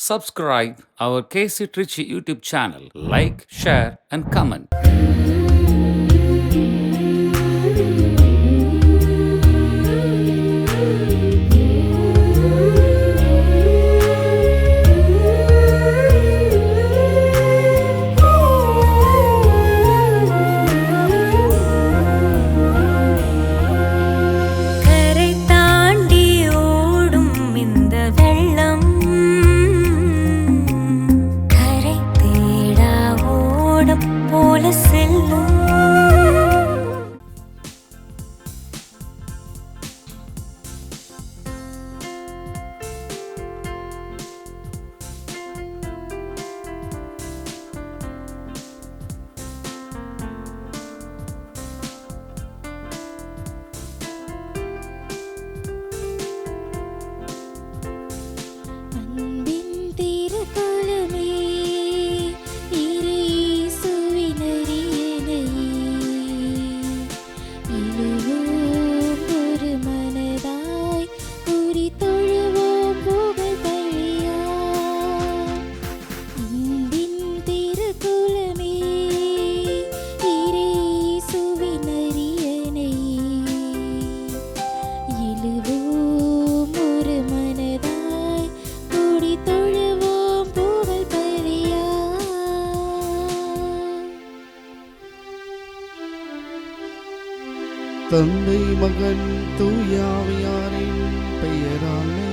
Subscribe our KC Trichy YouTube channel. Like, share, and comment. தந்தை மகன் தூயாவியாரின் பெயராலே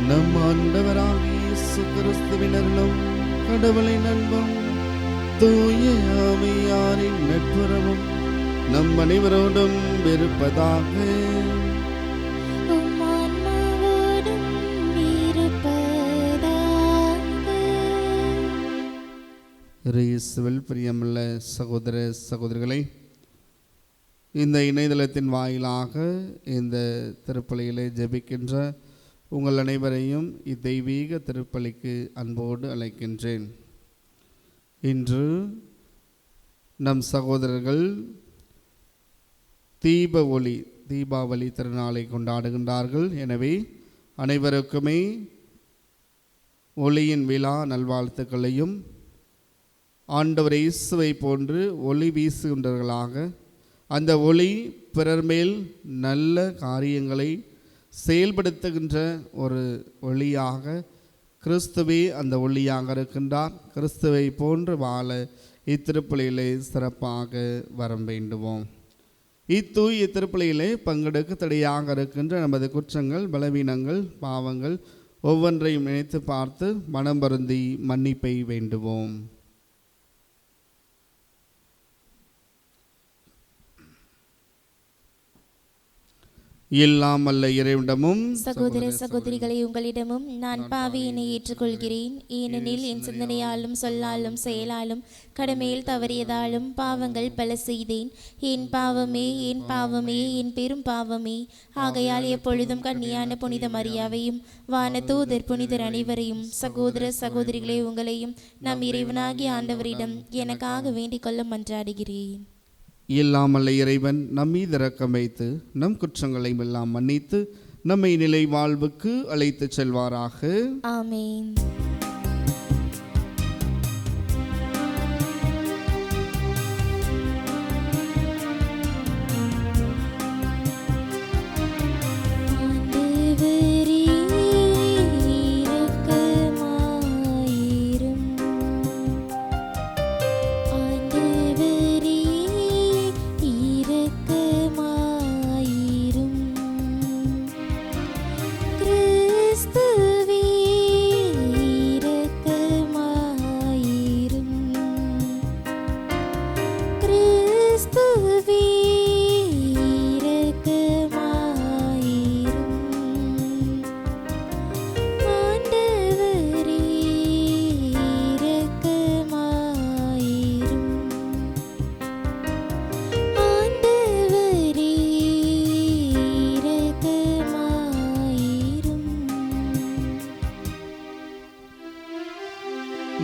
நம் ஆண்டவராகிய இயேசு கிறிஸ்துவின் அருளும் கடவுளின் அன்பும் தூய ஆவியாரின் நட்புறவும் நம் அனைவரோடும் இருப்பதாக. இயேசுவில் பிரியமுள்ள சகோதர சகோதரிகளை, இந்த இணையதளத்தின் வாயிலாக இந்த திருப்பலியிலே ஜெபிக்கின்ற உங்கள் அனைவரையும் இத்தெய்வீக திருப்பலிக்கு அன்போடு அழைக்கின்றேன். இன்று நம் சகோதரர்கள் தீபாவளி திருநாளை கொண்டாடுகின்றார்கள். எனவே அனைவருக்குமே ஒளியின் விழா நல்வாழ்த்துக்களையும், ஆண்டவர் இயேசுவை போன்று ஒளி வீசுகின்றவர்களாக அந்த ஒளி பிறர் மேல் நல்ல காரியங்களை செயல்படுத்துகின்ற ஒரு ஒளியாக கிறிஸ்துவே அந்த ஒளியாக இருக்கின்றார். கிறிஸ்துவை போன்று வாழ இத்திருப்பலியிலே சிறப்பாக வரம் வேண்டுவோம். இத்தூய திருப்பலியிலே பங்கெடுக்க தடையாக இருக்கின்ற நமது குற்றங்கள், பலவீனங்கள், பாவங்கள் ஒவ்வொன்றையும் நினைத்து பார்த்து மனம் வருந்தி மன்னிப்பை வேண்டுவோம். எல்லாம் அல்ல இறைவனிடமும் சகோதர சகோதரிகளை உங்களிடமும் நான் பாவியினை ஏற்றுக்கொள்கிறேன். ஏனெனில் என் சிந்தனையாலும் சொல்லாலும் செயலாலும் கடமையில் தவறியதாலும் பாவங்கள் பல செய்தேன். என் பாவமே என் பாவமே என் பெரும் பாவமே. ஆகையால் எப்பொழுதும் கன்னியான புனித மரியாவையும் வான தூதர் புனிதர் அனைவரையும் சகோதர சகோதரிகளை உங்களையும் நம் இறைவனாகிய ஆண்டவரிடம் எனக்காக வேண்டிக் கொள்ள மன்றாடுகிறேன். இல்லாமல்ல இறைவன் நம் மீது இரக்கம் வைத்து நம் குற்றங்களை எல்லாம் மன்னித்து நம்மை நிலை வாழ்வுக்கு அழைத்து செல்வாராக. ஆமென்.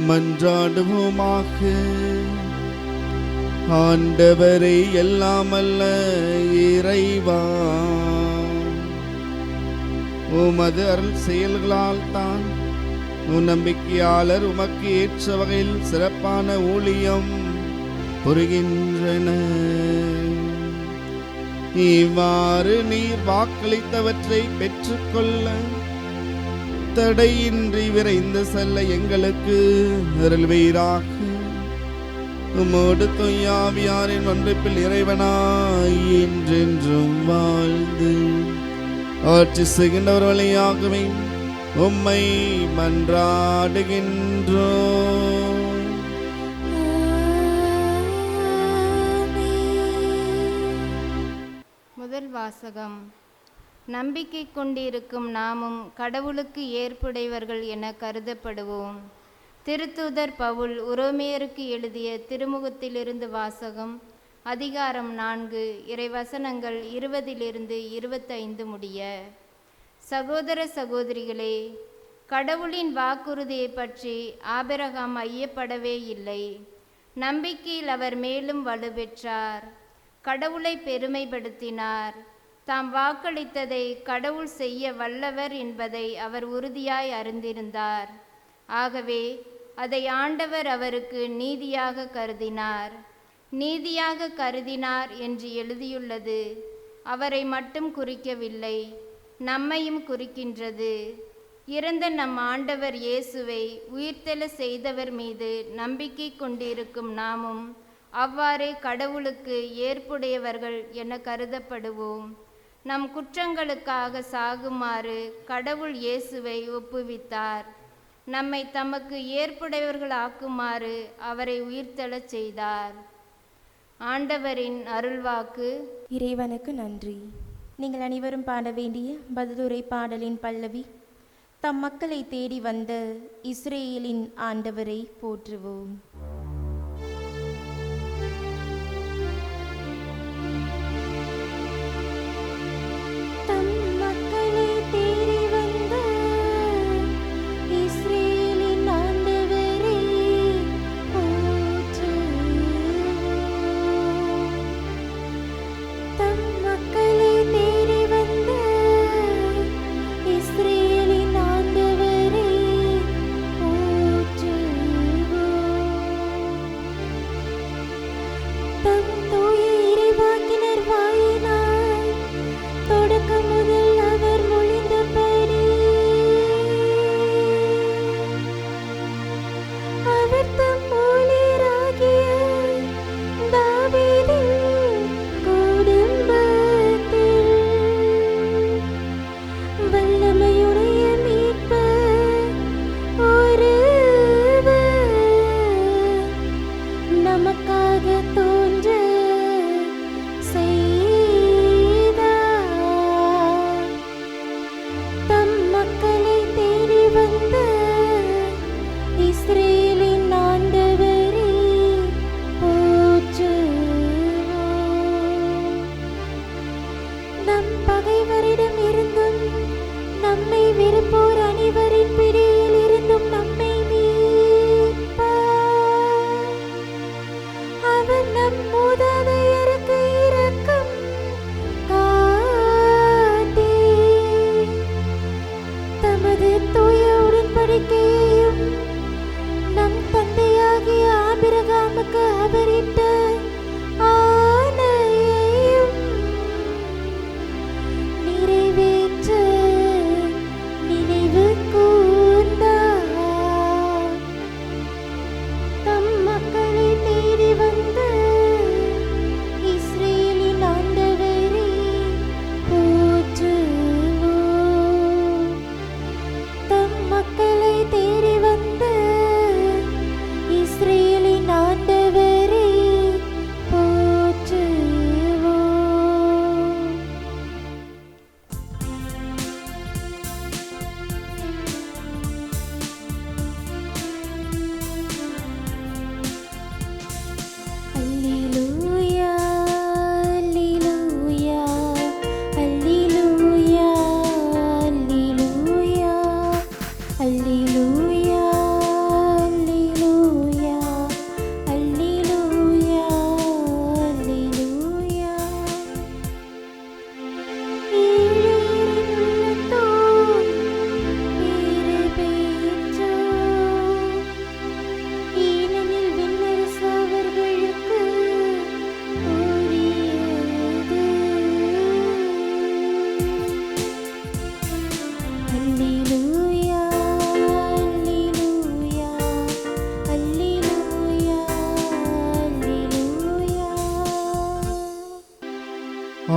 மன்றாடுவோமாக. ஆண்டவரே, எல்லாம் அல்ல இறைவா, உமது அருள் செயல்களால் தான் நம்பிக்கையாளர் உமக்கு ஏற்ற வகையில் சிறப்பான ஊழியம் புரிகின்றனர். இவ்வாறு நீர் வாக்களித்தவற்றை பெற்றுக்கொள்ள தடையின்றி விரைந்து செல்ல எங்களுக்கு அருள்வீராக. உமோடு தொய்யாவியாரின் ஒன்றிப்பில் இறைவனாய் என்றென்றும் வாழ்ந்து ஆட்சி செய்கின்றவர் வழியாகவே உம்மை மன்றாடுகின்றோம். முதல் வாசகம். நம்பிக்கை கொண்டிருக்கும் நாமும் கடவுளுக்கு ஏற்புடையவர்கள் என கருதப்படுவோம். திருத்தூதர் பவுல் உரோமையருக்கு எழுதிய திருமுகத்திலிருந்து வாசகம். அதிகாரம் 4, இறைவசனங்கள் 20 25 முடிய. சகோதர சகோதரிகளே, கடவுளின் வாக்குறுதியை பற்றி ஆபிரகாம் ஐயப்படவே இல்லை. நம்பிக்கையில் அவர் மேலும் வலுப்பெற்றார். கடவுளை பெருமைப்படுத்தினார். தாம் வாக்களித்ததை கடவுள் செய்ய வல்லவர் என்பதை அவர் உறுதியாய் அறிந்திருந்தார். ஆகவே அதை ஆண்டவர் அவருக்கு நீதியாக கருதினார். நீதியாக கருதினார் என்று எழுதியுள்ளது அவரை மட்டும் குறிக்கவில்லை, நம்மையும் குறிக்கின்றது. இறந்த நம் ஆண்டவர் இயேசுவை உயிர்த்தெழ செய்தவர் மீது நம்பிக்கை கொண்டிருக்கும் நாமும் அவ்வாறே கடவுளுக்கு ஏற்புடையவர்கள் என கருதப்படுவோம். நம் குற்றங்களுக்காக சாகுமாறு கடவுள் இயேசுவை ஒப்புவித்தார். நம்மை தமக்கு ஏற்புடையவர்கள் ஆக்குமாறு அவரை உயிர்த்தெழச் செய்தார். ஆண்டவரின் அருள்வாக்கு. இறைவனுக்கு நன்றி. நீங்கள் அனைவரும் பாட வேண்டிய பதிலுரை பாடலின் பல்லவி. தம் மக்களை தேடி வந்த இஸ்ரேலின் ஆண்டவரை போற்றுவோம்.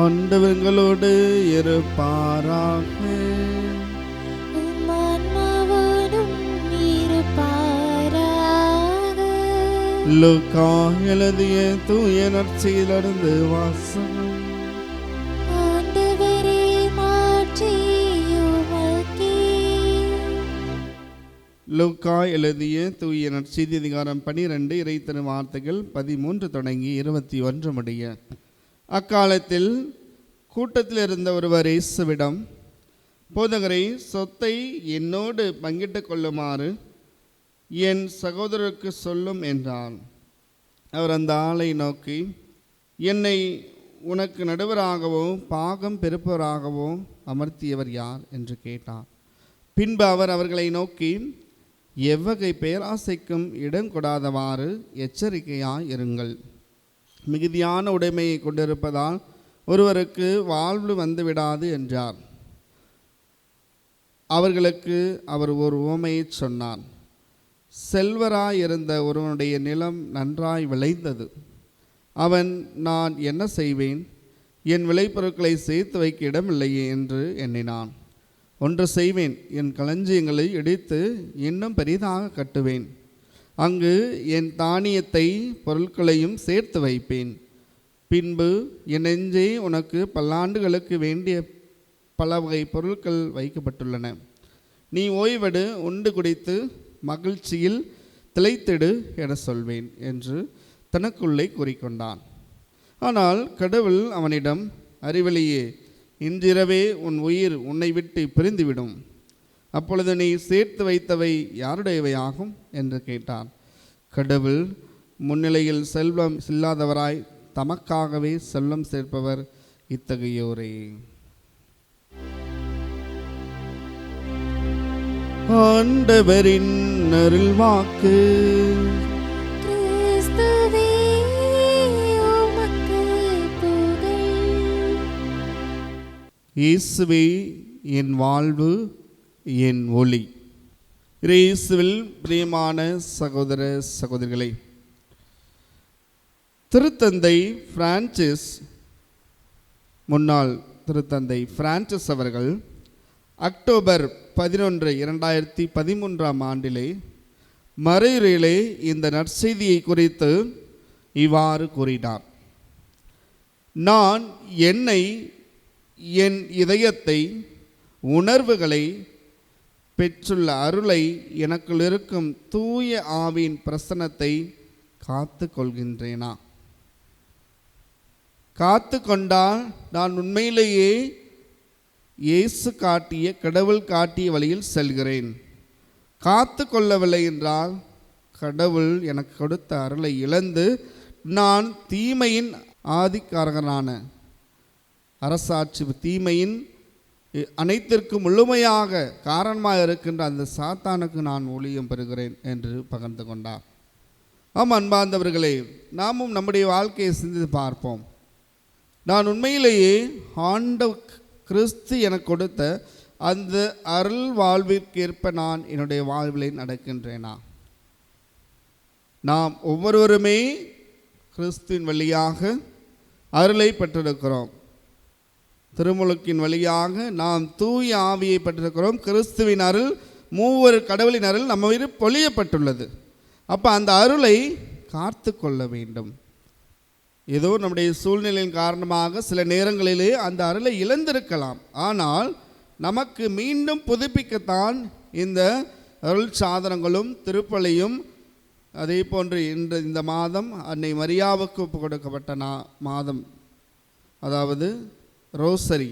ஆண்டவர்களோடு இருப்பாராக. உம் ஆன்மாவோடும் இருப்பாராக. லூக்கா எழுதிய தூய நற்செய்தியிலிருந்து வாசகம். ஆண்டவரே, மாட்சி உமக்கே. லூக்கா எழுதிய தூய நற்செய்தி அதிகாரம் 12 இறைத்திரு வார்த்தைகள் 13 தொடங்கி 21 முடிய. அக்காலத்தில் கூட்டத்தில் இருந்த ஒருவர் இயேசுவிடம், போதகரை, சொத்தை என்னோடு பங்கிட்டு கொள்ளுமாறு என் சகோதரருக்கு சொல்லும் என்றார். அவர் அந்த ஆளை நோக்கி, என்னை உனக்கு நடுவராகவோ பாகம் பெறுப்பவராகவோ அமர்த்தியவர் யார் என்று கேட்டார். பின்பு அவர் அவர்களை நோக்கி, எவ்வகை பேராசைக்கும் இடம் கொடாதவாறு எச்சரிக்கையாய் இருங்கள். மிகுதியான உடைமையை கொண்டிருப்பதால் ஒருவருக்கு வாழ்வு வந்துவிடாது என்றார். அவர்களுக்கு அவர் ஒரு உவமையை சொன்னார். செல்வராயிருந்த ஒருவனுடைய நிலம் நன்றாய் விளைந்தது. அவன், நான் என்ன செய்வேன், என் விளைபொருட்களை சேர்த்து வைக்க இடமில்லையே என்று எண்ணினான். ஒன்று செய்வேன், என் களஞ்சியங்களை இடித்து இன்னும் பெரிதாக கட்டுவேன். அங்கு என் தானியத்தை பொருட்களையும் சேர்த்து வைப்பேன். பின்பு என் நெஞ்சே, உனக்கு பல்லாண்டுகளுக்கு வேண்டிய பல வகை பொருட்கள் வைக்கப்பட்டுள்ளன. நீ ஓய்வெடு, உண்டு குடித்து மகிழ்ச்சியில் திளைத்திடு என சொல்வேன் என்று தனக்குள்ளே கூறிக்கொண்டான். ஆனால் கடவுள் அவனிடம், அறிவெளியே, இன்றிரவே உன் உயிர் உன்னை விட்டு பிரிந்துவிடும். அப்பொழுது நீ சேர்த்து வைத்தவை யாருடையவை ஆகும் என்று கேட்டார். கடவுள் முன்னிலையில் செல்வம் இல்லாதவராய் தமக்காகவே செல்வம் சேர்ப்பவர் இத்தகையோரே. ஆண்டவரின் அருள்வாக்கு. கிறிஸ்துவே, உமக்கு புகழ். இயேசுவே என் வாழ்வு, என் ஒளி. இயேசுவில் பிரியமான சகோதர சகோதரிகளே, திருத்தந்தை பிரான்சிஸ், முன்னாள் திருத்தந்தை பிரான்சிஸ் அவர்கள் அக்டோபர் 11, 2013 ஆண்டிலே மறையுரையிலே இந்த நற்செய்தியை குறித்து இவ்வாறு கூறினார். நான் என்னை, என் இதயத்தை, உணர்வுகளை, பெற்றுள்ள அருளை, எனக்குள் இருக்கும் தூய ஆவியின் பிரசன்னத்தை காத்து கொள்கின்றேனா? காத்து கொண்டால் நான் உண்மையிலேயே இயேசு காட்டிய, கடவுள் காட்டிய வழியில் செல்கிறேன். காத்து கொள்ளவில்லை என்றால் கடவுள் எனக்கு கொடுத்த அருளை இழந்து நான் தீமையின் ஆதிக்காரகனான, அரசாட்சி தீமையின் அனைத்திற்கும் முழுமையாக காரணமாக இருக்கின்ற அந்த சாத்தானுக்கு நான் ஊழியம் பெறுகிறேன் என்று பகிர்ந்து கொண்டார். ஆம் அன்பார்ந்தவர்களே, நாமும் நம்முடைய வாழ்க்கையை சிந்தித்து பார்ப்போம். நான் உண்மையிலேயே ஆண்டவர் கிறிஸ்து எனக்கு கொடுத்த அந்த அருள் வாழ்விற்கேற்ப நான் என்னுடைய வாழ்விலை நடக்கின்றேனா? நாம் ஒவ்வொருவருமே கிறிஸ்துவின் வழியாக அருளை பெற்றிருக்கிறோம். திருமுழுக்கின் வழியாக நாம் தூய ஆவியை பெற்றிருக்கிறோம். கிறிஸ்துவின் அருள், மூவர் கடவுளின் அருள் நம்ம மீது பொழியப்பட்டுள்ளது. அப்போ அந்த அருளை காத்து கொள்ள வேண்டும். ஏதோ நம்முடைய சூழ்நிலையின் காரணமாக சில நேரங்களிலே அந்த அருளை இழந்திருக்கலாம். ஆனால் நமக்கு மீண்டும் புதுப்பிக்கத்தான் இந்த அருள் சாதனங்களும் திருப்பலியும், அதே போன்று இந்த மாதம் அன்னை மரியாவுக்கு ஒப்பு கொடுக்கப்பட்ட மாதம், அதாவது ரோசரி,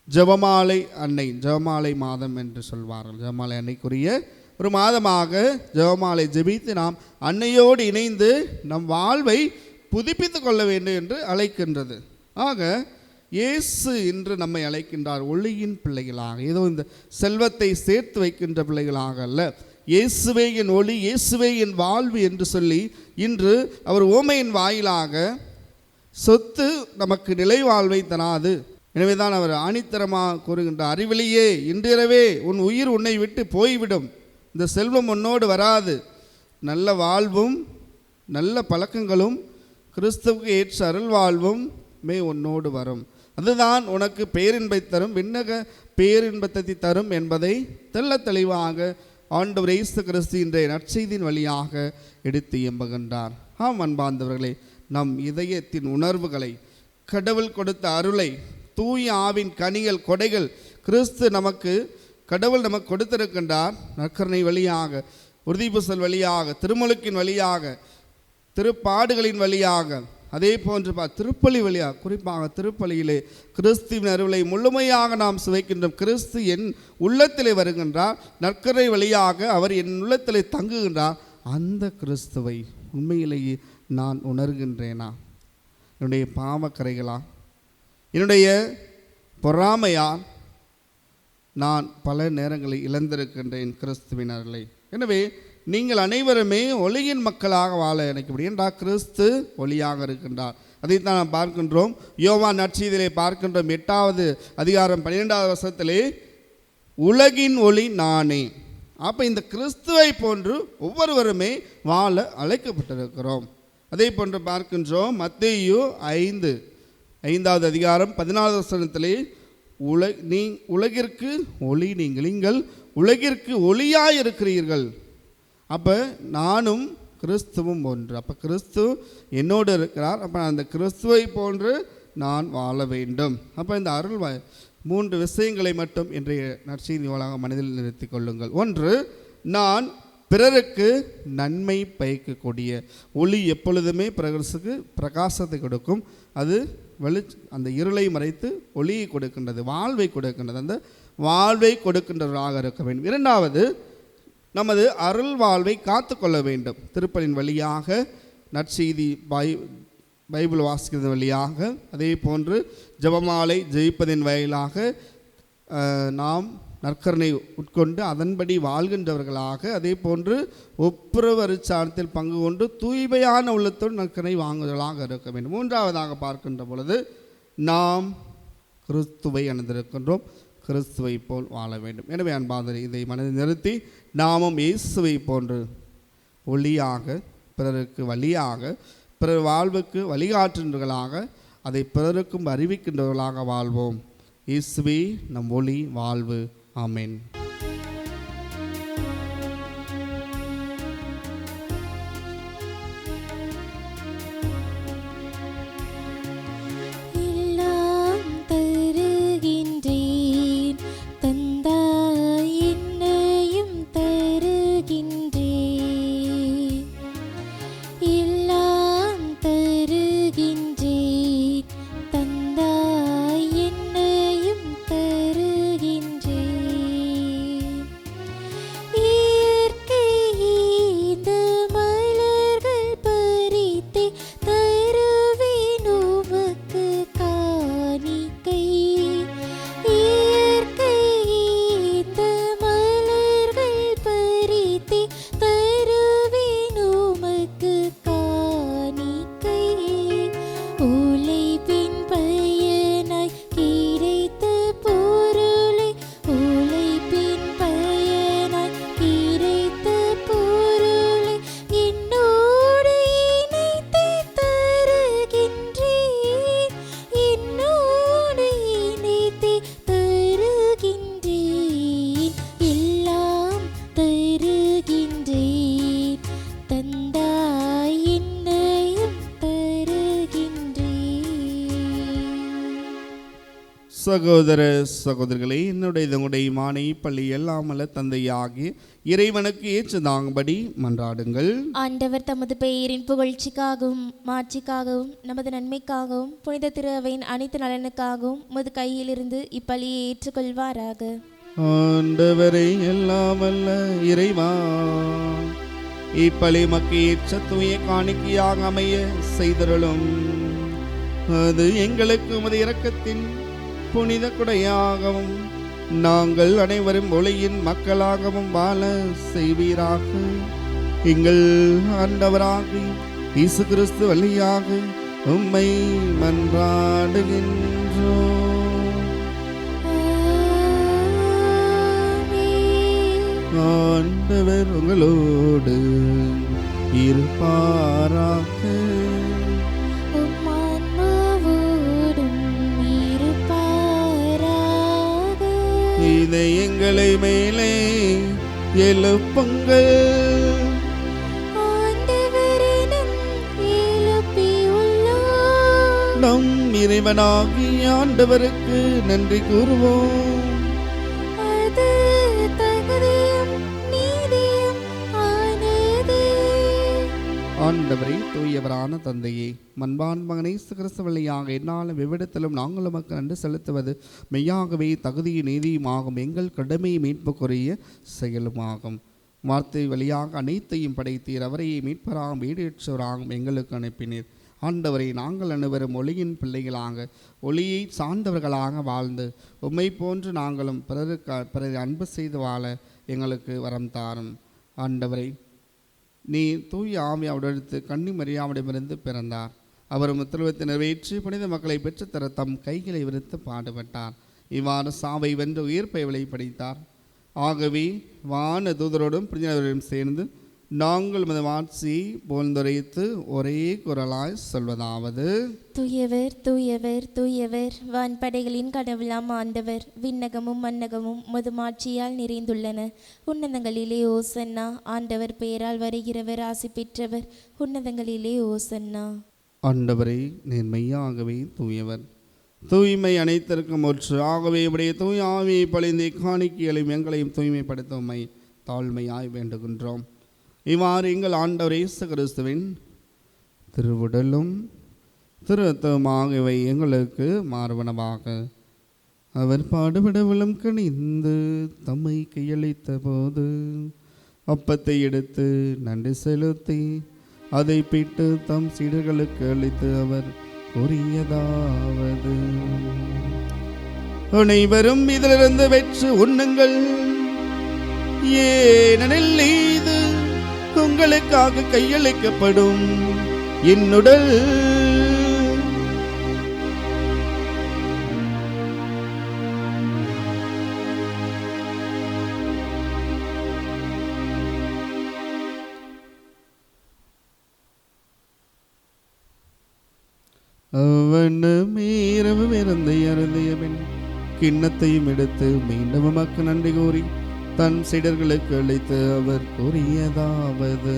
ஜெபமாலை அன்னை, ஜெபமாலை மாதம் என்று சொல்வார்கள். ஜெபமாலை அன்னைக்குரிய ஒரு மாதமாக ஜெபமாலை ஜெபித்து நாம் அன்னையோடு இணைந்து நம் வாழ்வை புதுப்பித்து கொள்ள வேண்டும் என்று அழைக்கின்றது. ஆக இயேசு இன்று நம்மை அழைக்கின்றார் ஒளியின் பிள்ளைகளாக. ஏதோ இந்த செல்வத்தை சேர்த்து வைக்கின்ற பிள்ளைகளாக அல்ல, இயேசுவே என் ஒளி, இயேசுவே என் வாழ்வு என்று சொல்லி இன்று அவர் உவமையின் வாயிலாக சொத்து நமக்கு நிலை வாழ்வை தராது. எனவே தான் அவர் ஆணித்தரமாக கூறுகின்றார், அறிவிலேயே இன்றிரவே உன் உயிர் உன்னை விட்டு போய்விடும், இந்த செல்வம் உன்னோடு வராது. நல்ல வாழ்வும் நல்ல பழக்கங்களும் கிறிஸ்துவுக்கு ஏற்ற அருள் வாழ்வும் மே உன்னோடு வரும். அதுதான் உனக்கு பேரின்பை தரும், விண்ணக பேரின்பத்தை தரும் என்பதை தெள்ள தெளிவாக ஆண்டவர் இயேசு கிறிஸ்து இன்றைய நற்செய்தியின் வழியாக எடுத்து எம்புகின்றார். ஆம் அன்பார்ந்தவர்களே, நம் இதயத்தின் உணர்வுகளை, கடவுள் கொடுத்த அருளை, தூய ஆவின் கனிகள் கொடைகள் கடவுள் நமக்கு கொடுத்திருக்கின்றார். நற்கருணை வழியாக, உறுதிபூசல் வழியாக, திருமுழுக்கின் வழியாக, திருப்பாடுகளின் வழியாக, அதே போன்று திருப்பலி வழியாக, குறிப்பாக திருப்பலியிலே கிறிஸ்துவின் அருளை முழுமையாக நாம் சுவைக்கின்றோம். கிறிஸ்து என் உள்ளத்திலே வருகின்றார், நற்கரை வழியாக அவர் என் உள்ளத்திலே தங்குகின்றார். அந்த கிறிஸ்துவை உண்மையிலேயே நான் உணர்கின்றேனா? என்னுடைய பாவக்கரைகளா, என்னுடைய பொறாமையா நான் பல நேரங்களில் இழந்திருக்கின்றேன் கிறிஸ்துவின் அருளை. எனவே நீங்கள் அனைவருமே ஒளியின் மக்களாக வாழ நினைக்கப்படி என்றால் கிறிஸ்து ஒளியாக இருக்கின்றார். அதைத்தான் நாம் பார்க்கின்றோம். யோவான் நற்செய்தியிலே பார்க்கின்றோம் 8வது அதிகாரம் 12வது வசனத்திலே, உலகின் ஒளி நானே. அப்போ இந்த கிறிஸ்துவை போன்று ஒவ்வொருவருமே வாழ அழைக்கப்பட்டிருக்கிறோம். அதே போன்று பார்க்கின்றோம் மத்தேயு 5வது அதிகாரம் 14வது வசனத்திலே, உலகிற்கு ஒளி நீங்கள் உலகிற்கு ஒளியாய் இருக்கிறீர்கள். அப்போ நானும் கிறிஸ்துவும் ஒன்று. அப்போ கிறிஸ்து என்னோடு இருக்கிறார். அப்போ அந்த கிறிஸ்துவை போன்று நான் வாழ வேண்டும். அப்போ இந்த அருள் 3 விஷயங்களை மட்டும் இன்றைய நற்செய்தி மூலமாக மனதில் நிறுத்தி கொள்ளுங்கள். ஒன்று, நான் பிறருக்கு நன்மை பயக்கக்கூடிய ஒளி எப்பொழுதுமே பிரகாசத்தை கொடுக்கும். அது அந்த இருளை மறைத்து ஒளியை கொடுக்கின்றது, வாழ்வை கொடுக்கின்றது. அந்த வாழ்வை கொடுக்கின்றவராக இருக்க வேண்டும். 2வது, நமது அருள் வாழ்வை காத்து கொள்ள வேண்டும். திருப்பலின் வழியாக, நற்செய்தி பைபிள் வாசிக்கிறது வழியாக, அதே போன்று ஜெபமாலை ஜெயிப்பதின் வாயிலாக நாம் நற்கருணை உட்கொண்டு அதன்படி வாழ்கின்றவர்களாக, அதே போன்று ஒப்புரவு அருட்சாதனத்தில் பங்கு கொண்டு தூய்மையான உள்ளத்தோடு நற்கருணை வாங்குவதாக இருக்க வேண்டும். 3வதாக பார்க்கின்ற பொழுது, நாம் கிறிஸ்துவை அணிந்திருக்கின்றோம், கிறிஸ்துவை போல் வாழ வேண்டும். எனவே அன்பார்ந்தவர்களே, இதை மனதில் நிறுத்தி நாமும் இயேசுவை போன்று ஒளியாக, பிறருக்கு வழியாக, பிறர் வாழ்வுக்கு வழிகாட்டுகின்றவர்களாக, அதை பிறருக்கும் அறிவிக்கின்றவர்களாக வாழ்வோம். இயேசுவே நம் ஒளி, வாழ்வு. ஆமென். சகோதர சகோதரிகளே, உங்களுடைய மானை பள்ளி எல்லாமல்ல தந்தையாகி இறைவனுக்கு ஏற்றதாகும்படி மன்றாடுங்கள். ஆண்டவர் தமது பெயரின் புகழ்ச்சிக்காகவும் மாட்சிக்காகவும் நமது நன்மைக்காகவும் புனித திரு அவையின் அனைத்து நலனுக்காகவும் உமது கையிலிருந்து இப்பலியை ஏற்றுக்கொள்வாராக. ஆண்டவரை எல்லாமல்ல இறைவா, இப்பலி மக்கு ஏற்ற தூய காணிக்கையாக அமைய செய்தருளும். அது எங்களுக்கு உமது இரக்கத்தின் புனித குடையாகவும் நாங்கள் அனைவரும் ஒளியின் மக்களாகவும் வாழ செய்வீராக. எங்கள் ஆண்டவராகிய இயேசு கிறிஸ்து வழியாக உம்மை மன்றாடுகின்றோம். ஆண்டவர் உங்களோடு இருப்பாராக. எங்களை மேலே எழுப்புங்கள். ஆண்டவரிடம் எழுப்பியுள்ளோம். நம் இறைவனாகிய ஆண்டவருக்கு நன்றி கூறுவோம். அது தகுதியும் நீதியும் ஆனதே. ஆண்டவரே, தூயவரான தந்தையே, மண்பான் மகனை கிறிஸ்து வழியாக என்னாலும் எவ்விடத்திலும் நாங்கள் உமக்கு நன்றி செலுத்துவது மெய்யாகவே தகுதியும் நீதியுமாகும், எங்கள் கடமையை மீட்புக்குரிய செயலுமாகும். வார்த்தை வழியாக அனைத்தையும் படைத்தீர், அவரையே மீட்பராகும் வீடேற்றவராகும் எங்களுக்கு அனுப்பினீர். ஆண்டவரை, நாங்கள் அனைவரும் ஒளியின் பிள்ளைகளாக ஒளியை சார்ந்தவர்களாக வாழ்ந்து உம்மை போன்று நாங்களும் பிறரை அன்பு செய்து வாழ எங்களுக்கு வரம் தாரும். ஆண்டவரை, நீ தூய ஆவியாவிடத்து கன்னி மரியாவிடமிருந்து பிறந்தார். அவர் உத்தரவத்தை நிறைவேற்றி புனித மக்களை பெற்றுத்தர தம் கைகளை விரித்து பாடுபட்டார். இவ்வாறு சாவை வென்று உயிர்ப்பை வெளிப்படுத்தார். ஆகவே வான தூதரோடும் புனிதரோடும் சேர்ந்து நாங்கள் உமது வாட்சியை போல்ந்துரைத்து ஒரே குரலாய் சொல்வதாவது: தூயவர் தூயவர் தூயவர், வான்படைகளின் கடவுளாம் ஆண்டவர். விண்ணகமும் மன்னகமும் உமது மாட்சியால் நிறைந்துள்ளன. உன்னதங்களிலே ஓசன்னா. ஆண்டவர் பெயரால் வருகிறவர் ஆசி பெற்றவர். உன்னதங்களிலே ஓசன்னா. ஆண்டவரே, நீர் மெய்யாகவே தூயவர், தூய்மை அனைத்திற்கும் ஒன்று. ஆகவே உடைய தூய ஆவியை பொழிந்து காணிக்கைகளையும் எங்களையும் தூய்மைப்படுத்த உம்மை தாழ்மையாய் வேண்டுகின்றோம். இவ்வாறு எங்கள் ஆண்டவர் இயேசு கிறிஸ்துவின் திருவுடலும் திரு ரத்தமுமாக இவை எங்களுக்கு மார்பனவாக அவர் பாடுபடவிலும் கணிந்து தம்மை கையளித்த போது அப்பத்தை எடுத்து நன்றி செலுத்தி அதை பிட்டு தம் சீடர்களுக்கு அளித்து அவர் கூறியதாவது: அனைவரும் இதிலிருந்து வெற்று உண்ணுங்கள், ஏனெனில் இது உங்களுக்காக கையளிக்கப்படும் என்னுடல். அவனமேரவும் இறந்தை அருந்தியவன் கிண்ணத்தையும் எடுத்து மீண்டும் உமக்கு நன்றி கூறி தன் சீடர்களுக்கு அளித்து அவர் கூறியதாவது: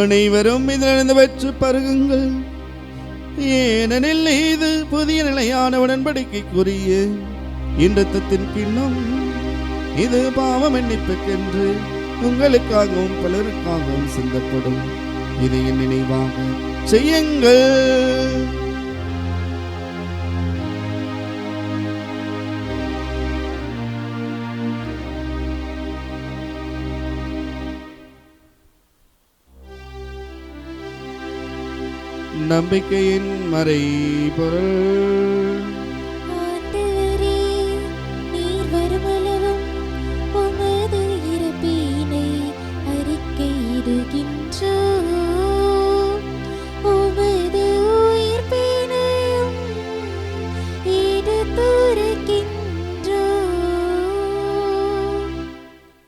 அனைவரும் இதிலிருந்து பெற்று பருகுங்கள், ஏனெனில் இது புதிய நிலையான உடன்படிக்கைக்குரிய என் இரத்தத்தின் கிண்ணம். இது பாவ மன்னிப்புக்கென்று உங்களுக்காகவும் பலருக்காகவும் சிந்தப்படும். இதை என் நினைவாக செய்யுங்கள். நம்பிக்கையின் மறைபொருள். ஆண்டவரே, நீர் வருமளவும் உமது இறப்பினை அறிக்கையிடுகின்றோம். உமது உயிர்ப்பினையும் எடுத்துரைக்கின்றோம்.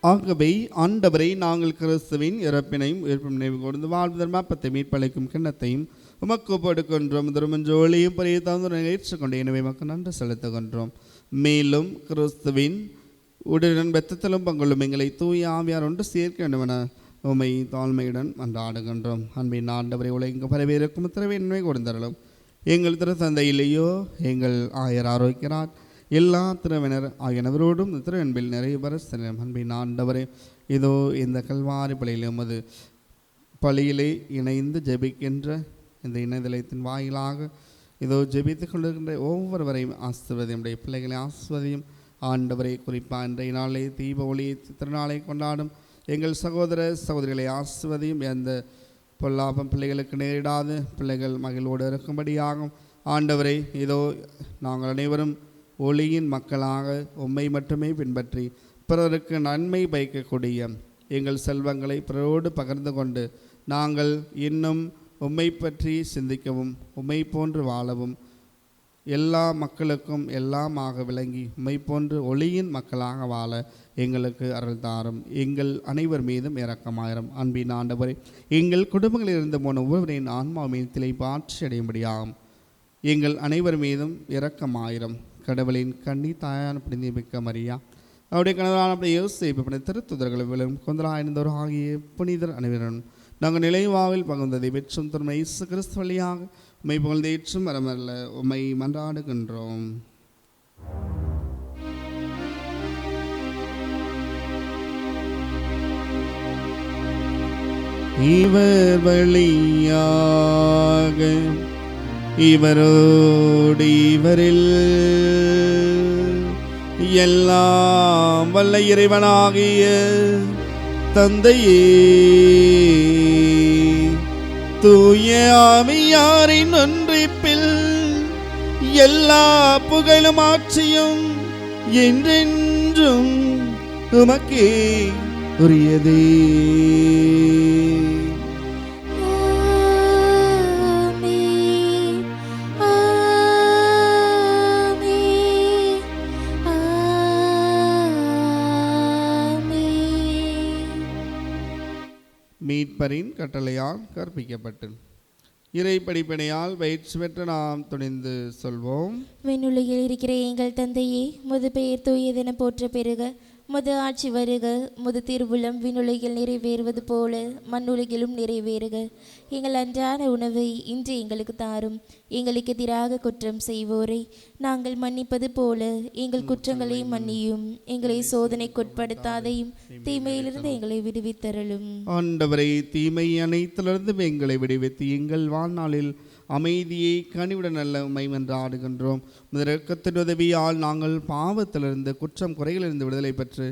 ஆகவே ஆண்டவரை, நாங்கள் கிறிஸ்துவின் இறப்பினையும் உயிர்ப்பும் நினைவு கூர்ந்து வாழ்வதற்கு அப்பத்தை மீட்பளிக்கும் கிண்ணத்தையும் உமக்கு ஒப்படுக்கின்றோம். திருமஞ்சோழியும் பெரிய தந்துரை ஏற்றுக்கொண்டு எனவே மக்கள் நன்றி செலுத்துகின்றோம். மேலும் கிறிஸ்துவின் உடனுடன் பெத்தத்திலும் பங்களும் எங்களை தூய ஆவியார் ஒன்று சேர்க்க வேண்டுமென உமை தாழ்மையுடன் மன்றாடுகின்றோம். அன்பின் ஆண்டவரை உலக பரவேற்கும் திறவின்மை கொடுத்தரலும் எங்கள் திரு தந்தையிலேயோ எங்கள் ஆயர் ஆரோக்கியரார் எல்லா திறவினர் ஆகியனவரோடும் திருவன்பில் நிறைய பரஸ்தனம். அன்பின் ஆண்டவரே, இதோ இந்த கல்வாரி பள்ளியில் உமது பள்ளியிலே இணைந்து ஜெபிக்கின்ற இந்த இணையதளத்தின் வாயிலாக இதோ ஜெபித்துக் கொண்டிருக்கின்ற ஒவ்வொருவரையும் ஆசிர்வதியும். நம்முடைய பிள்ளைகளை ஆசிர்வதியும். ஆண்டவரை குறிப்பாக இன்றைய நாளை தீப ஒளி திருநாளை கொண்டாடும் எங்கள் சகோதர சகோதரிகளை ஆசிர்வதியும். எந்த பொல்லாப்பம் பிள்ளைகளுக்கு நேரிடாது பிள்ளைகள் மகிழ்வோடு இருக்கும்படியாகும். ஆண்டவரை, இதோ நாங்கள் அனைவரும் ஒளியின் மக்களாக உம்மை மட்டுமே பின்பற்றி பிறருக்கு நன்மை பயக்கக்கூடிய எங்கள் செல்வங்களை பிறரோடு பகிர்ந்து கொண்டு நாங்கள் இன்னும் உம்மை பற்றி சிந்திக்கவும் உம்மை போன்று வாழவும் எல்லா மக்களுக்கும் எல்லாமாக விளங்கி உம்மை போன்று ஒளியின் மக்களாக வாழ எங்களுக்கு அருள் தாரும். எங்கள் அனைவர் மீதும் இரக்கமாயிரம். அன்பின் ஆண்டவரே, எங்கள் குடும்பங்களில் இருந்து போன ஒவ்வொருவரின் ஆன்மாவின் திளைப்பாற்றி அடையும்படியாகும் எங்கள் அனைவர் மீதும் இரக்கமாயிரம். கடவுளின் கன்னி தாயான புனிதமிக்க மரியா, அவருடைய கணவரான அப்படி யோசிப்பு அப்படி திருத்துதர்களும் கொந்தராயிருந்தவர் ஆகிய புனிதர் அனைவரும் நாங்கள் நிலைவாவில் பகுந்ததை பெற்றும் திருமை இயேசு கிறிஸ்து வழியாக உம்மை புகழ்ந்தேற்றும் வரமல்ல உம்மை மன்றாடுகின்றோம். இவர் வழியாக இவரோடு இவரில் எல்லாம் வல்ல இறைவனாகிய தந்தையே தூய ஆவியாரின் ஒன்றிப்பில் எல்லா புகழும் ஆட்சியும் என்றென்றும் உமக்கே உரியதே. மீட்பரின் கட்டளையால் கற்பிக்கப்பட்டு இறை படிப்பினையால் பயிற்சி பெற்று நாம் துணிந்து சொல்வோம். விண்ணுலகில் இருக்கிற எங்கள் தந்தையே, முது பெயர் தூயதென போற்ற பெறுக. முது ஆட்சி வருக. முது திருவுளம் விண்ணுலகில் நிறைவேறுவது போல மண்ணுலகிலும் நிறைவேறுக. எங்கள் அன்றாட உணவை இன்று எங்களுக்கு தாரும். எங்களுக்கு எதிராக குற்றம் செய்வோரை நாங்கள் மன்னிப்பது போல எங்கள் குற்றங்களை மன்னியும். எங்களை சோதனைக்குட்படுத்தாதையும் தீமையிலிருந்து எங்களை விடுவித்தருளும். ஆண்டவரை, தீமை அனைத்திலிருந்து எங்களை விடுவித்து எங்கள் வாழ்நாளில் அமைதியை கனிவிட நல்ல உம்மை மன்றாடுகின்றோம். இரக்கத்தின் உதவியால் நாங்கள் பாவத்திலிருந்து குற்றம் குறைகளிலிருந்து விடுதலை பெற்று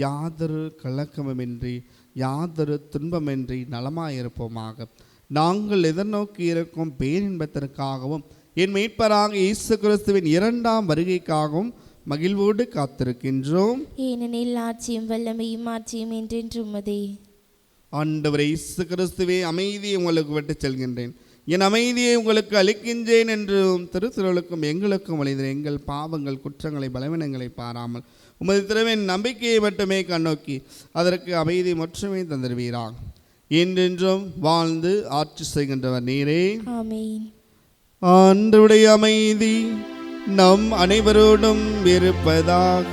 யாதொரு கலக்கமின்றி யாதொரு துன்பமின்றி நலமாயிருப்போமாக. நாங்கள் எதிர்நோக்கி இருக்கும் பேரின்பத்திற்காகவும் என் மீட்பராக இயேசு கிறிஸ்துவின் இரண்டாம் வருகைக்காகவும் மகிழ்வோடு காத்திருக்கின்றோம். ஏனெனில் ஆட்சியும் வல்லமையும் ஆட்சியும் என்றென்றும் உமதே. ஆண்டவரை, இயேசு கிறிஸ்துவே, அமைதியை உங்களுக்கு விட்டுச் செல்கின்றேன், என் அமைதியை உங்களுக்கு அளிக்கின்றேன் என்றும் திருத்திருளுக்கும் எங்களுக்கும் அளித்தேன். எங்கள் பாவங்கள் குற்றங்களை பலவீனங்களை பாராமல் உமது திருவின் நம்பிக்கையை மட்டுமே கண்ணோக்கி அதற்கு அமைதி மட்டுமே தந்திருவீராக. என்றென்றும் வாழ்ந்து ஆட்சி செய்கின்றவர் நீரே. ஆமென். ஆண்டவருடைய அமைதி நம் அனைவரோடும் இருப்பதாக.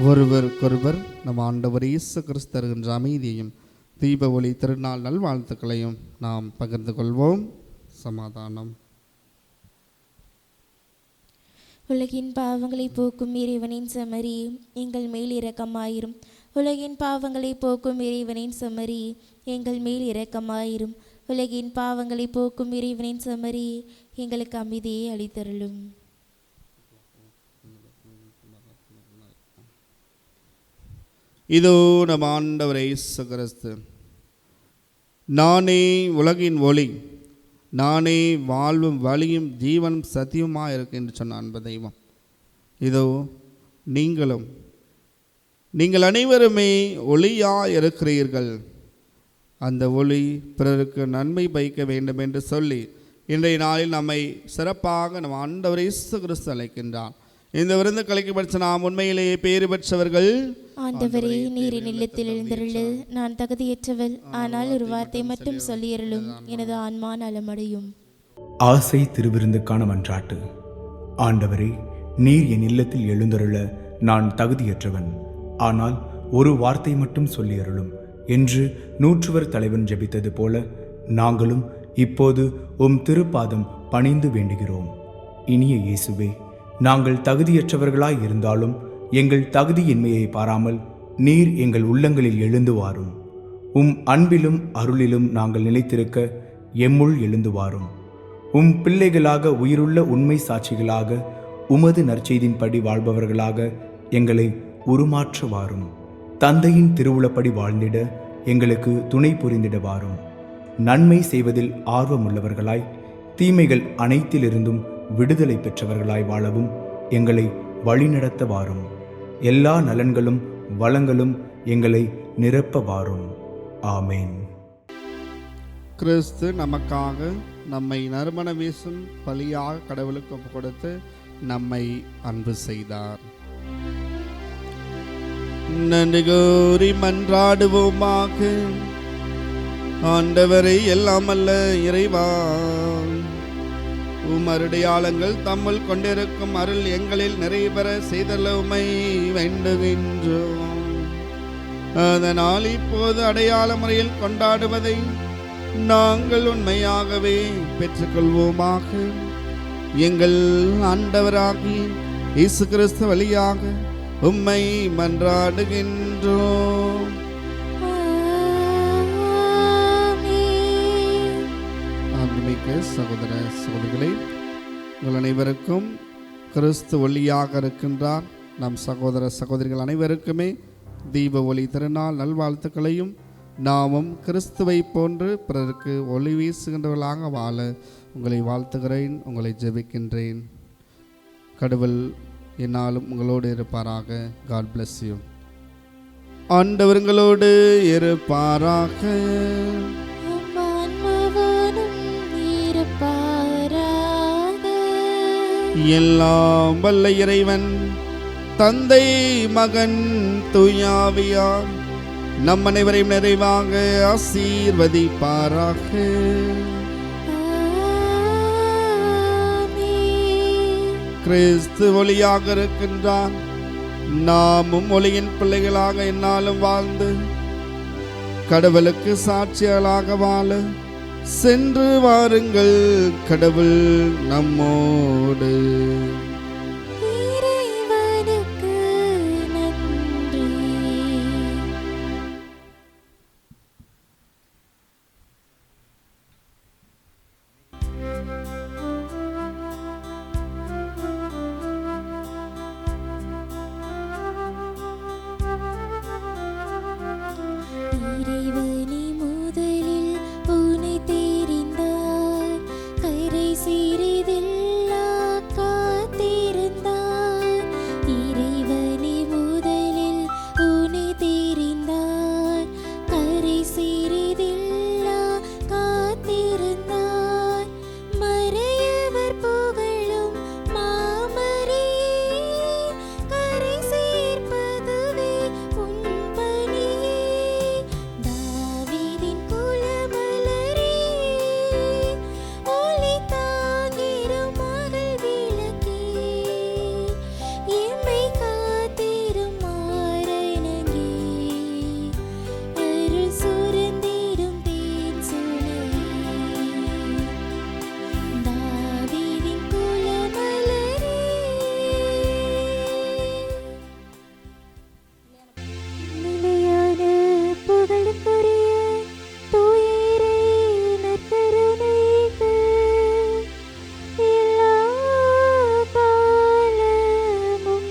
ஒருவருக்கொருவர் நம் ஆண்டவர் இயேசு கிறிஸ்து தருகின்ற அமைதியையும் தீப ஒளி திருநாள் நல்வாழ்த்துக்களையும் நாம் பகிர்ந்து கொள்வோம். சமாதானம். உலகின் பாவங்களை போக்கும் இறைவனின் செம்மறி எங்கள் மேல் இரக்கமாயிரும். உலகின் பாவங்களை போக்கும் இறைவனின் செம்மறி எங்கள் மேல் இரக்கமாயிரும். உலகின் பாவங்களை போக்கும் இறைவனின் செம்மறி எங்களுக்கு அமைதியை அளித்தருளும். இதோ நம் ஆண்டவர் இயேசு கிறிஸ்து, நானே உலகின் ஒளி, நானே வாழ்வும் வழியும் ஜீவனும் சத்தியமாக இருக்கு என்று சொன்ன அன்பு தெய்வம். இதோ நீங்கள் அனைவருமே ஒளியாக இருக்கிறீர்கள். அந்த ஒளி பிறருக்கு நன்மை பயக்க வேண்டும் என்று சொல்லி இன்றைய நாளில் நம்மை சிறப்பாக நம் ஆண்டவர் இயேசு கிறிஸ்து அழைக்கின்றார். இந்த விருந்து கலைக்கப்பட்ட நாம் உண்மையிலேயே பேறு பெற்றவர்கள். ஆண்டவரே, நீரின் இல்லத்தில் எழுந்தருளு. நான் தகுதியற்றவள், ஆனால் ஒரு வார்த்தை மட்டும் சொல்லியருளும், எனது ஆன்மா நலமடையும். ஆசை திருவிருந்துக்கான மன்றாட்டு. ஆண்டவரே, நீர் என் இல்லத்தில் எழுந்தருள நான் தகுதியற்றவன், ஆனால் ஒரு வார்த்தை மட்டும் சொல்லியருளும் என்று நூற்றுவர் தலைவன் ஜெபித்தது போல நாங்களும் இப்போது உம் திருப்பாதம் பணிந்து வேண்டுகிறோம். இனிய இயேசுவே, நாங்கள் தகுதியற்றவர்களாய் இருந்தாலும் எங்கள் தகுதியின்மையை பாராமல் நீர் எங்கள் உள்ளங்களில் எழுந்து வாரும். உம் அன்பிலும் அருளிலும் நாங்கள் நிலைத்திருக்க எம்முள் எழுந்து வாரும். உம் பிள்ளைகளாக உயிருள்ள உண்மை சாட்சிகளாக உமது நற்செய்தின்படி வாழ்பவர்களாக எங்களை உருமாற்ற வாரும். தந்தையின் திருவுளப்படி வாழ்ந்திட எங்களுக்கு துணை புரிந்திட வாரும். நன்மை செய்வதில் ஆர்வமுள்ளவர்களாய் தீமைகள் அனைத்திலிருந்தும் விடுதலை பெற்றவர்களாய் வாழவும் எங்களை வழிநடத்த வாரும். எல்லா நலன்களும் வளங்களும் எங்களை நிரப்ப வாரும். ஆமேன். கிறிஸ்து நமக்காக நம்மை நறுமண வீசும் பலியாக கடவுளுக்கு ஒப்பு கொடுத்து நம்மை அன்பு செய்தார். நன்றி கூறி மன்றாடுவோமாக. ஆண்டவரை, எல்லாம் அல்ல இறைவா, உமருடையாளங்கள் தம்முள் கொண்டிருக்கும் அருள் எங்களில் நிறைவேற செய்தலுமை வேண்டுகின்றோம். அதனால் இப்போது அடையாள முறையில் கொண்டாடுவதை நாங்கள் உண்மையாகவே பெற்றுக்கொள்வோமாக. எங்கள் ஆண்டவராகிய இயேசு கிறிஸ்து வழியாக உம்மை மன்றாடுகின்றோம். ஆன்மீக சகோதர சகோதரிகளே, உங்கள் அனைவருக்கும் கிறிஸ்து ஒளியாக இருக்கின்றார். நம் சகோதர சகோதரிகள் அனைவருக்குமே தீப ஒளி திருநாள் நல்வாழ்த்துக்களையும் நாமும் கிறிஸ்துவை போன்று பிறருக்கு ஒளி வீசுகின்றவர்களாக வாழ உங்களை வாழ்த்துகிறேன், உங்களை ஜெபிக்கின்றேன். கடவுள் என்னாலும் உங்களோடு இருப்பாராக. God bless you. ஆண்டவர் உங்களோடு இருப்பாராக. எல்லாம் வல்ல இறைவன் தந்தை மகன் தூயாவியார் நம் அனைவரையும் நிறைவாக ஆசீர்வதிப்பாராக. கிறிஸ்து ஒளியாக இருக்கின்றார். நாமும் ஒளியின் பிள்ளைகளாக என்னாலும் வாழ்ந்து கடவுளுக்கு சாட்சிகளாக வாழ சென்று வாருங்கள். கடவுள் நம்மோடு. இறைவனே முதலில் உன்னை தெரிந்தார், கரை சிறிதில்லா காத்திருந்தார். இறைவனே முதலில் உன்னை தெரிந்தார், கரை சிறிதில்லா காத்திருந்தார். மறையவர் புகழும் மாமரியே, கரை சேர்ப்பதுவே உன் பணியே. தாவீதின் குலமலரே, ஒளி தாங்கிரும் மகள் விளக்கே, எம்மை காத்திரும் மாறனங்கே, அருள் சுரந்திடும் தேன் சுனையே. தாவீதின் குலமலரே. நிலையான புகழுக்குரிய தூய இறை நற்கருணைக்கு எல்லா காலமும்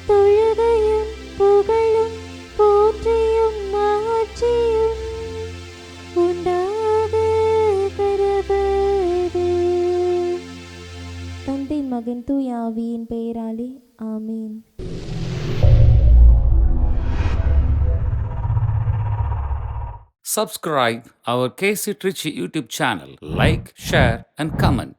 தொழுகையும் புகழும் போற்றியும் மாட்சியும் உண்டாக கடவது. தந்தை மகன் தூய ஆவியின் பெயராலே ஆமீன். Subscribe our KC Trichy YouTube channel. Like, share and comment.